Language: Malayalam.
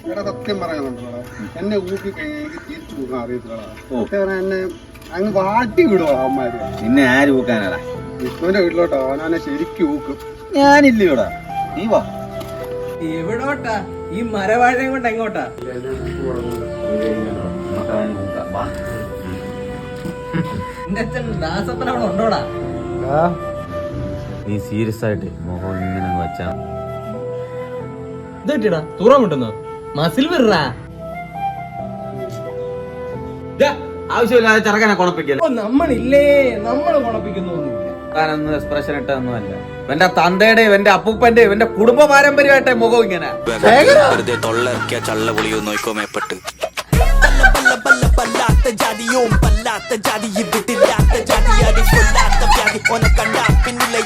ഇവിടെ സത്യം പറയാനുണ്ടോ എന്നെ ഊക്കി കഴിഞ്ഞാൽ എനിക്ക് തിരിച്ചു ഊക്കാൻ അറിയത്തില്ല. എന്നെ അങ്ങ് വാട്ടി വിടുവോ അമ്മമാര്. നിന്നെ ആര് ഊക്കാനാടാ? വിഷ്ണുവിന്റെ വീട്ടിലോട്ടോ അവനെ ശരിക്കും ഊക്കും. ഞാനില്ല ഇവിടെ, നീ വാ. എവിടോട്ടാ? ഈ മരവാഴയും കൊണ്ട് എങ്ങോട്ടാ? എന്റെ അച്ഛൻ ദാസപ്പൻ അവിടെ ഉണ്ടോടാ? നീ സീരിയസ് ആയിട്ട് മുഖം ഇങ്ങനെ വെച്ചാ ഇതാ തൂറാൻ കിട്ടുന്നു മസിൽ വിറാ. ആവശ്യമില്ലാതെ ചെറുക്കനെ കുണപ്പിക്കല്ലോ. നമ്മളില്ലേ, നമ്മള് കുണപ്പിക്കുന്നൊന്നുമില്ല. ഞാനൊന്നും എക്സ്പ്രഷൻ ഇട്ടൊന്നും അല്ല. എന്റെ തന്തയുടെയും എന്റെ അപ്പൂപ്പന്റെ എന്റെ കുടുംബ പാരമ്പര്യമായിട്ടെ മുഖം ഇങ്ങനെ വെറുതെ തൊള്ളർക്കിയ ചള്ള പൊളിയോ നോക്കോ മേപ്പെട്ട് പിന്നിലെ